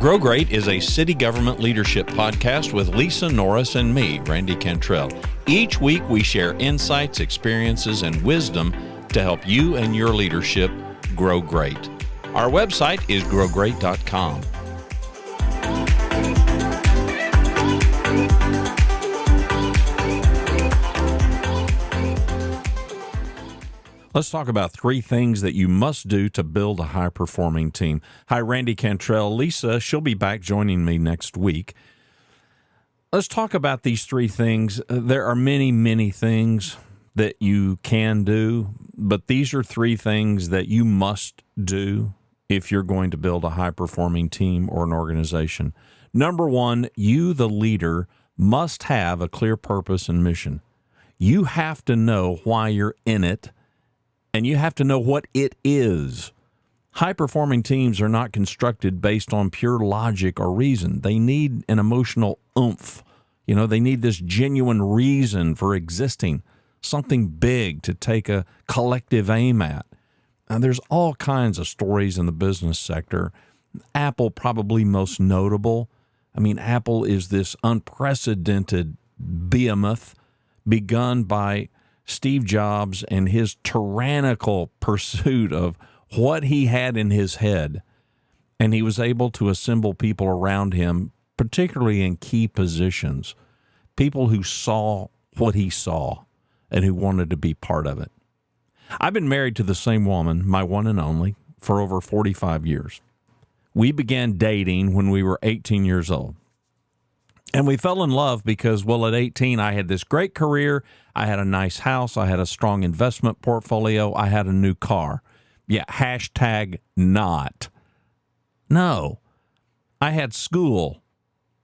Grow Great is a city government leadership podcast with Lisa Norris and me, Randy Cantrell. Each week we share insights, experiences, and wisdom to help you and your leadership grow great. Our website is growgreat.com. Let's talk about 3 things that you must do to build a high-performing team. Hi, Randy Cantrell. Lisa, she'll be back joining me next week. Let's talk about these 3 things. There are many, many things that you can do, but these are 3 things that you must do if you're going to build a high-performing team or an organization. Number 1, you, the leader, must have a clear purpose and mission. You have to know why you're in it, and you have to know what it is. High-performing teams are not constructed based on pure logic or reason. They need an emotional oomph. They need this genuine reason for existing, something big to take a collective aim at. And there's all kinds of stories in the business sector. Apple probably most notable. Apple is this unprecedented behemoth begun by Steve Jobs and his tyrannical pursuit of what he had in his head. And he was able to assemble people around him, particularly in key positions, people who saw what he saw and who wanted to be part of it. I've been married to the same woman, my one and only, for over 45 years. We began dating when we were 18 years old. And we fell in love because, at 18, I had this great career. I had a nice house. I had a strong investment portfolio. I had a new car. Yeah, #not. No, I had school.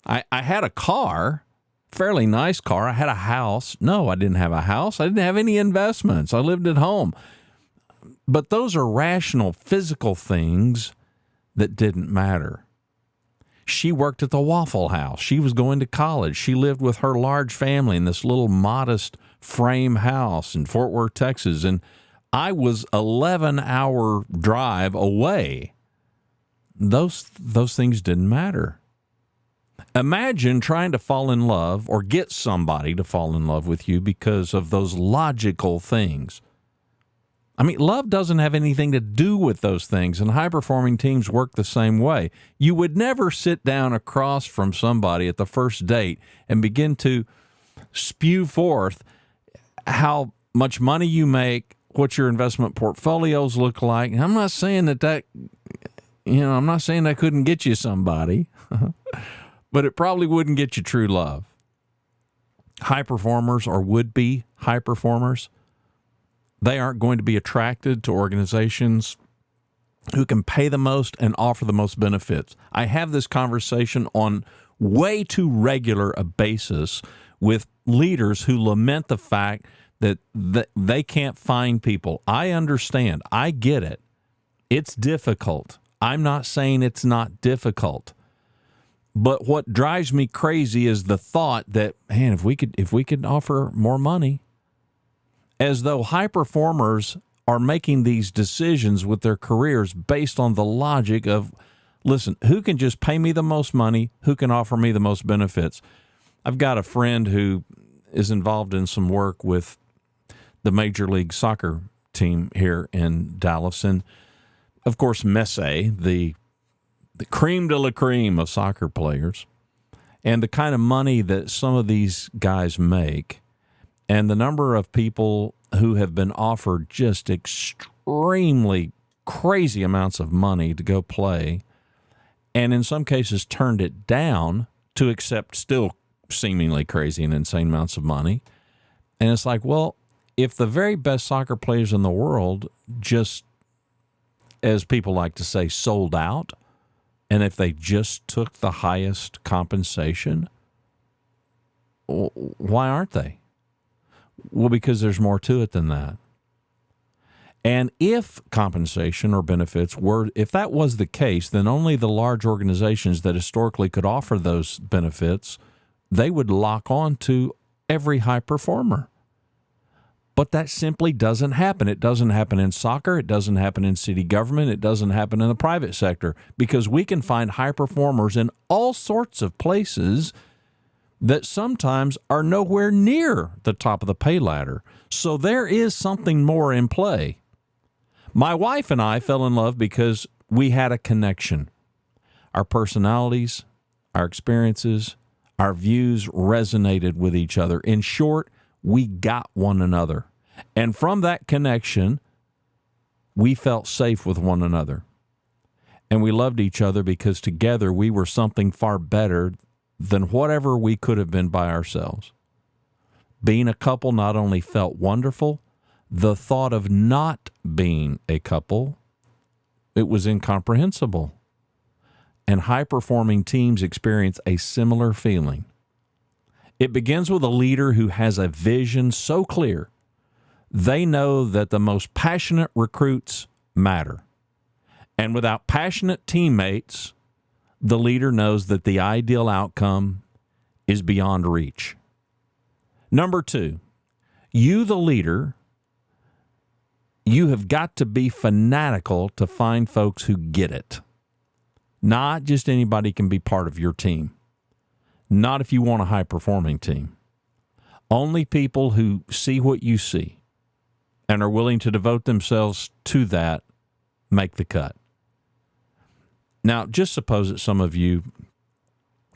I had a car, fairly nice car. I had a house. No, I didn't have a house. I didn't have any investments. I lived at home. But those are rational, physical things that didn't matter. She worked at the Waffle House. She was going to college. She lived with her large family in this little modest frame house in Fort Worth, Texas. And I was 11-hour drive away. Those things didn't matter. Imagine trying to fall in love or get somebody to fall in love with you because of those logical things. Love doesn't have anything to do with those things, and high-performing teams work the same way. You would never sit down across from somebody at the first date and begin to spew forth how much money you make, what your investment portfolios look like. And I'm not saying that I'm not saying that couldn't get you somebody, but it probably wouldn't get you true love. High performers or would-be high performers, they aren't going to be attracted to organizations who can pay the most and offer the most benefits. I have this conversation on way too regular a basis with leaders who lament the fact that they can't find people. I understand. I get it. It's difficult. I'm not saying it's not difficult. But what drives me crazy is the thought that, man, if we could offer more money, as though high performers are making these decisions with their careers based on the logic of, listen, who can just pay me the most money, who can offer me the most benefits. I've got a friend who is involved in some work with the Major League Soccer team here in Dallas. And, of course, Messi, the creme de la creme of soccer players, and the kind of money that some of these guys make, and the number of people who have been offered just extremely crazy amounts of money to go play, and in some cases turned it down to accept still seemingly crazy and insane amounts of money. And it's like, well, if the very best soccer players in the world just, as people like to say, sold out, and if they just took the highest compensation, why aren't they? Well, because there's more to it than that. And if compensation or benefits if that was the case, then only the large organizations that historically could offer those benefits, they would lock on to every high performer. But that simply doesn't happen. It doesn't happen in soccer. It doesn't happen in city government. It doesn't happen in the private sector, because we can find high performers in all sorts of places that sometimes are nowhere near the top of the pay ladder. So there is something more in play. My wife and I fell in love because we had a connection. Our personalities, our experiences, our views resonated with each other. In short, we got one another. And from that connection, we felt safe with one another. And we loved each other because together we were something far better than whatever we could have been by ourselves. Being a couple not only felt wonderful, the thought of not being a couple, it was incomprehensible. And high-performing teams experience a similar feeling. It begins with a leader who has a vision so clear, they know that the most passionate recruits matter. And without passionate teammates, the leader knows that the ideal outcome is beyond reach. Number 2, you, the leader, you have got to be fanatical to find folks who get it. Not just anybody can be part of your team. Not if you want a high-performing team. Only people who see what you see and are willing to devote themselves to that make the cut. Now, just suppose that some of you,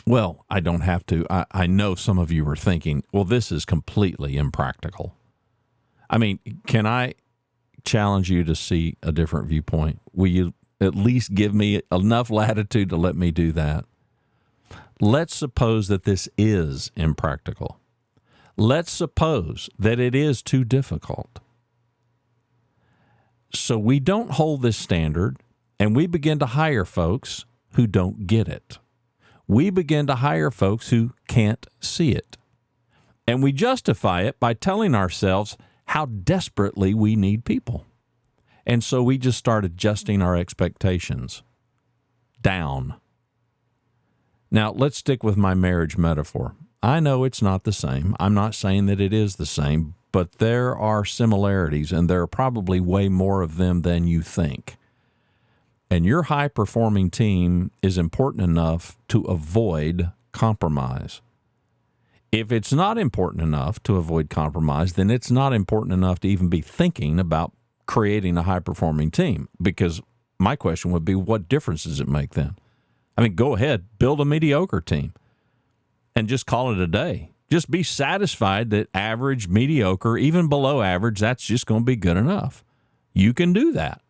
well, I don't have to. I know some of you are thinking, well, this is completely impractical. I mean, can I challenge you to see a different viewpoint? Will you at least give me enough latitude to let me do that? Let's suppose that this is impractical. Let's suppose that it is too difficult. So we don't hold this standard, and we begin to hire folks who don't get it. We begin to hire folks who can't see it. And we justify it by telling ourselves how desperately we need people. And so we just start adjusting our expectations down. Now, let's stick with my marriage metaphor. I know it's not the same. I'm not saying that it is the same, but there are similarities, and there are probably way more of them than you think. And your high-performing team is important enough to avoid compromise. If it's not important enough to avoid compromise, then it's not important enough to even be thinking about creating a high-performing team. Because my question would be, what difference does it make then? I mean, go ahead, build a mediocre team and just call it a day. Just be satisfied that average, mediocre, even below average, that's just going to be good enough. You can do that.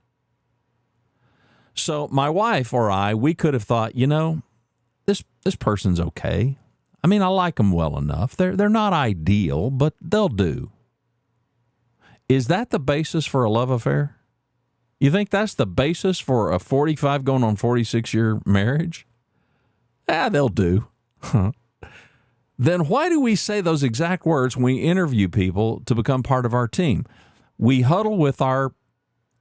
So my wife or I, we could have thought, this person's okay. I mean, I like them well enough. They're not ideal, but they'll do. Is that the basis for a love affair? You think that's the basis for a 45 going on 46-year marriage? They'll do. Then why do we say those exact words when we interview people to become part of our team? We huddle with our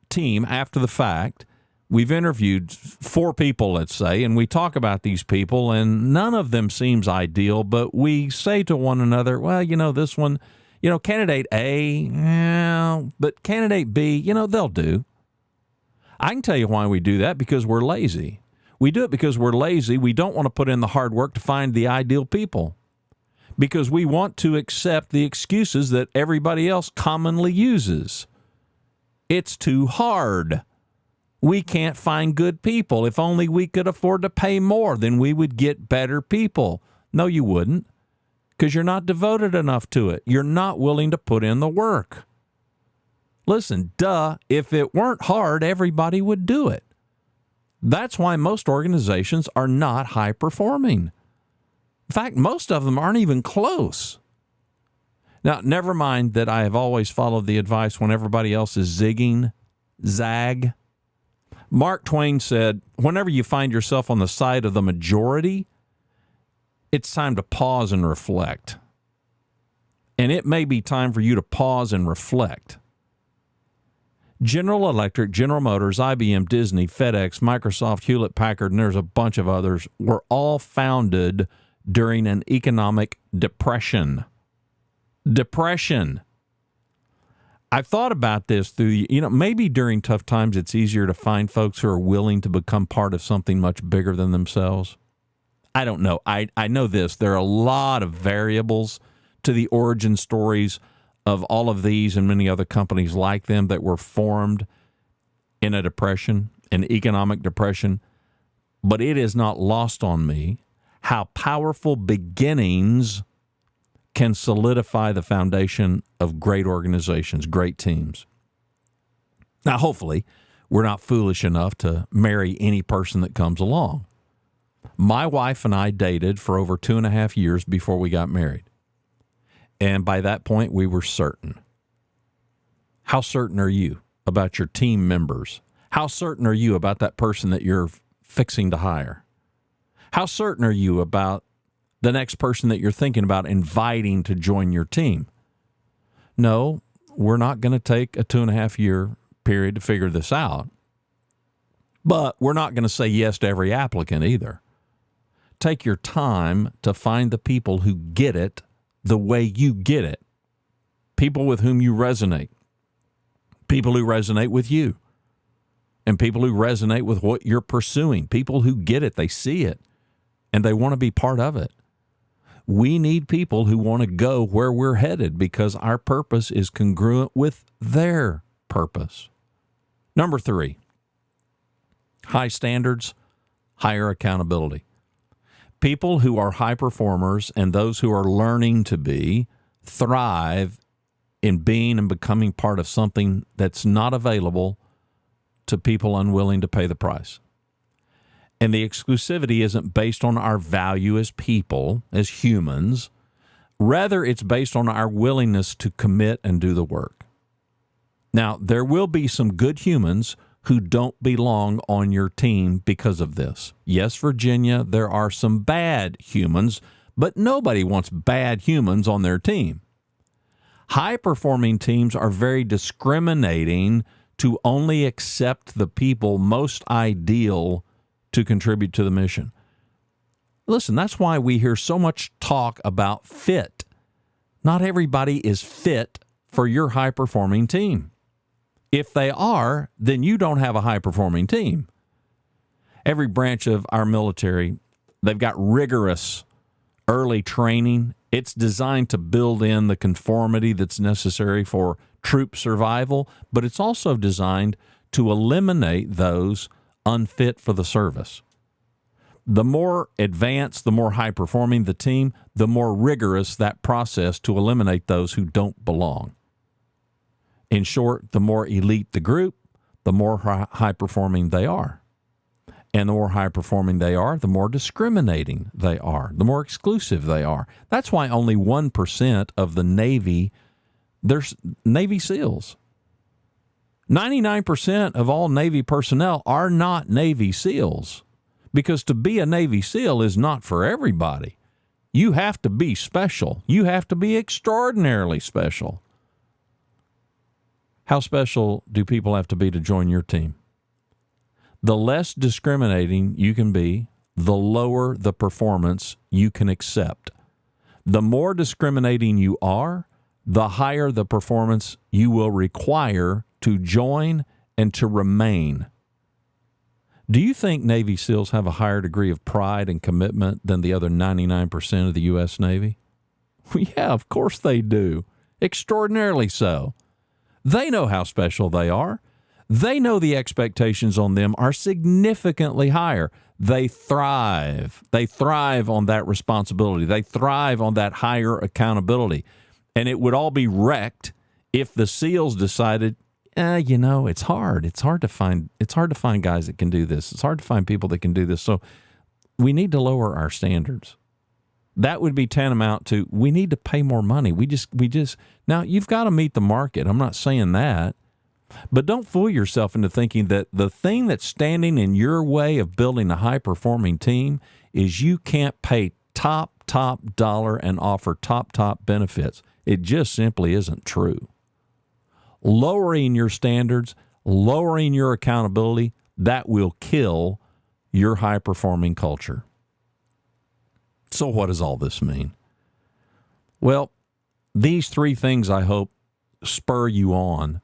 team after the fact. We've interviewed 4 people, let's say, and we talk about these people, and none of them seems ideal, but we say to one another, well, this one, candidate A, but candidate B, they'll do. I can tell you why we do that, because we're lazy. We do it because we're lazy. We don't want to put in the hard work to find the ideal people, because we want to accept the excuses that everybody else commonly uses. It's too hard. We can't find good people. If only we could afford to pay more, then we would get better people. No, you wouldn't, because you're not devoted enough to it. You're not willing to put in the work. Listen, if it weren't hard, everybody would do it. That's why most organizations are not high performing. In fact, most of them aren't even close. Now, never mind that I have always followed the advice when everybody else is zigging, zag. Mark Twain said, whenever you find yourself on the side of the majority, it's time to pause and reflect. And it may be time for you to pause and reflect. General Electric, General Motors, IBM, Disney, FedEx, Microsoft, Hewlett-Packard, and there's a bunch of others, were all founded during an economic depression. Depression. I've thought about this through, maybe during tough times it's easier to find folks who are willing to become part of something much bigger than themselves. I don't know. I know this. There are a lot of variables to the origin stories of all of these and many other companies like them that were formed in a depression, an economic depression. But it is not lost on me how powerful beginnings can solidify the foundation of great organizations, great teams. Now, hopefully, we're not foolish enough to marry any person that comes along. My wife and I dated for over 2.5 years before we got married. And by that point, we were certain. How certain are you about your team members? How certain are you about that person that you're fixing to hire? How certain are you about the next person that you're thinking about inviting to join your team? No, we're not going to take a 2.5-year period to figure this out. But we're not going to say yes to every applicant either. Take your time to find the people who get it the way you get it. People with whom you resonate. People who resonate with you. And people who resonate with what you're pursuing. People who get it, they see it, and they want to be part of it. We need people who want to go where we're headed because our purpose is congruent with their purpose. Number 3, high standards, higher accountability. People who are high performers and those who are learning to be thrive in being and becoming part of something that's not available to people unwilling to pay the price. And the exclusivity isn't based on our value as people, as humans. Rather, it's based on our willingness to commit and do the work. Now, there will be some good humans who don't belong on your team because of this. Yes, Virginia, there are some bad humans, but nobody wants bad humans on their team. High-performing teams are very discriminating to only accept the people most ideal to contribute to the mission. Listen, that's why we hear so much talk about fit. Not everybody is fit for your high-performing team. If they are, then you don't have a high-performing team. Every branch of our military, they've got rigorous early training. It's designed to build in the conformity that's necessary for troop survival, but it's also designed to eliminate those unfit for the service. The more advanced, the more high-performing the team, the more rigorous that process to eliminate those who don't belong. In short, the more elite the group, the more high-performing they are. And the more high-performing they are, the more discriminating they are, the more exclusive they are. That's why only 1% of the Navy, there's Navy SEALs. 99% of all Navy personnel are not Navy SEALs, because to be a Navy SEAL is not for everybody. You have to be special. You have to be extraordinarily special. How special do people have to be to join your team? The less discriminating you can be, the lower the performance you can accept. The more discriminating you are, the higher the performance you will require to join and to remain. Do you think Navy SEALs have a higher degree of pride and commitment than the other 99% of the U.S. Navy? Yeah, of course they do. Extraordinarily so. They know how special they are. They know the expectations on them are significantly higher. They thrive. They thrive on that responsibility. They thrive on that higher accountability. And it would all be wrecked if the SEALs decided, it's hard. It's hard to find guys that can do this. It's hard to find people that can do this. So we need to lower our standards. That would be tantamount to, we need to pay more money. Now you've got to meet the market. I'm not saying that, but don't fool yourself into thinking that the thing that's standing in your way of building a high-performing team is you can't pay top dollar and offer top benefits. It just simply isn't true. Lowering your standards, lowering your accountability, that will kill your high-performing culture. So what does all this mean? Well, these 3 things, I hope, spur you on.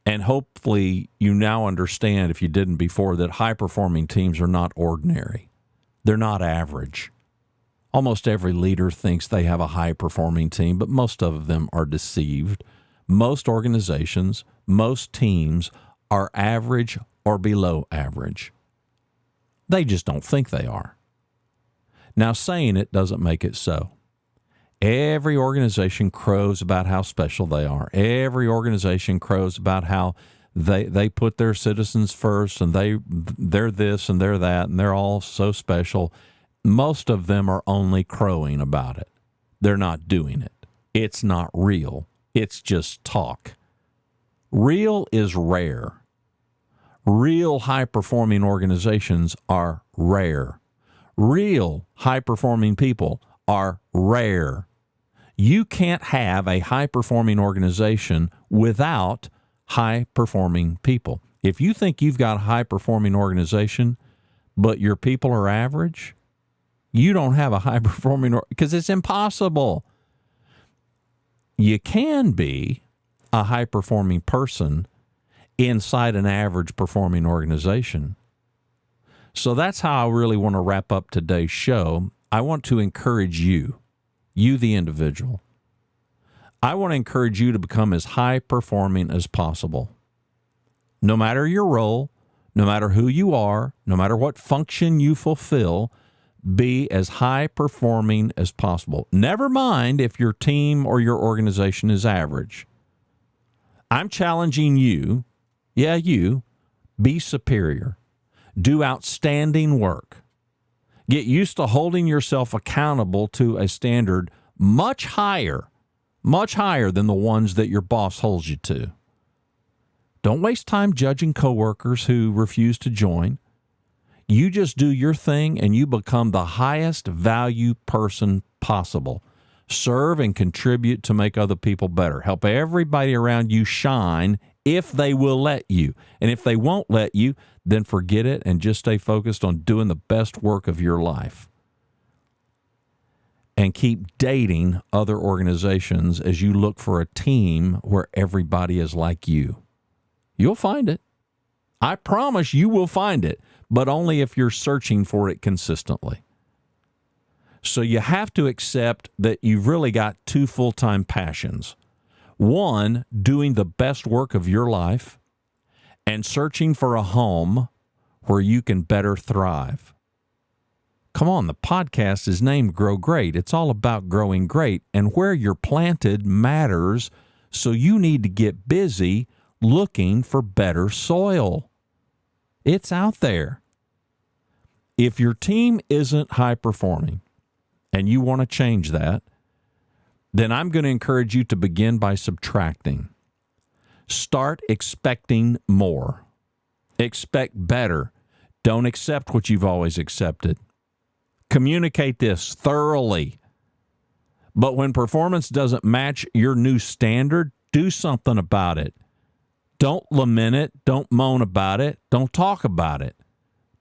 And hopefully you now understand, if you didn't before, that high-performing teams are not ordinary. They're not average. Almost every leader thinks they have a high-performing team, but most of them are deceived. Most organizations, most teams are average or below average. They just don't think they are. Now, saying it doesn't make it so. Every organization crows about how special they are. Every organization crows about how they put their citizens first, and they're this and they're that, and they're all so special. Most of them are only crowing about it. They're not doing it. It's not real. It's just talk. Real is rare. Real high-performing organizations are rare. Real high-performing people are rare. You can't have a high-performing organization without high-performing people. If you think you've got a high-performing organization, but your people are average, you don't have a high-performing because it's impossible. You can be a high-performing person inside an average-performing organization. So that's how I really want to wrap up today's show. I want to encourage you the individual. I want to encourage you to become as high-performing as possible. No matter your role, no matter who you are, no matter what function you fulfill, be as high-performing as possible. Never mind if your team or your organization is average. I'm challenging you, be superior. Do outstanding work. Get used to holding yourself accountable to a standard much higher than the ones that your boss holds you to. Don't waste time judging coworkers who refuse to join. You just do your thing and you become the highest value person possible. Serve and contribute to make other people better. Help everybody around you shine if they will let you. And if they won't let you, then forget it and just stay focused on doing the best work of your life. And keep dating other organizations as you look for a team where everybody is like you. You'll find it. I promise you will find it, but only if you're searching for it consistently. So you have to accept that you've really got two full-time passions. One, doing the best work of your life and searching for a home where you can better thrive. Come on, the podcast is named Grow Great. It's all about growing great, and where you're planted matters, so you need to get busy looking for better soil. It's out there. If your team isn't high-performing and you want to change that, then I'm going to encourage you to begin by subtracting. Start expecting more. Expect better. Don't accept what you've always accepted. Communicate this thoroughly. But when performance doesn't match your new standard, do something about it. Don't lament it. Don't moan about it. Don't talk about it.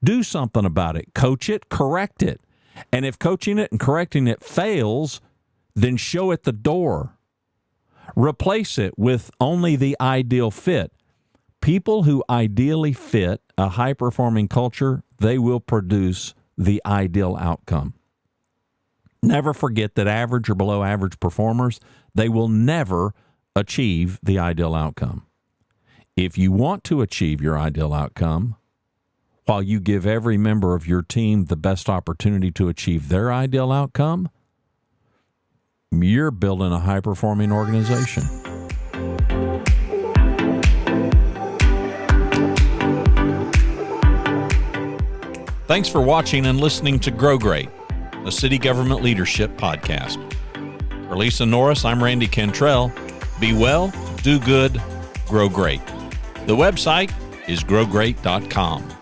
Do something about it. Coach it. Correct it. And if coaching it and correcting it fails, then show it the door. Replace it with only the ideal fit. People who ideally fit a high-performing culture, they will produce the ideal outcome. Never forget that average or below average performers, they will never achieve the ideal outcome. If you want to achieve your ideal outcome, while you give every member of your team the best opportunity to achieve their ideal outcome, you're building a high-performing organization. Thanks for watching and listening to Grow Great, a city government leadership podcast. For Lisa Norris, I'm Randy Cantrell. Be well, do good, grow great. The website is growgreat.com.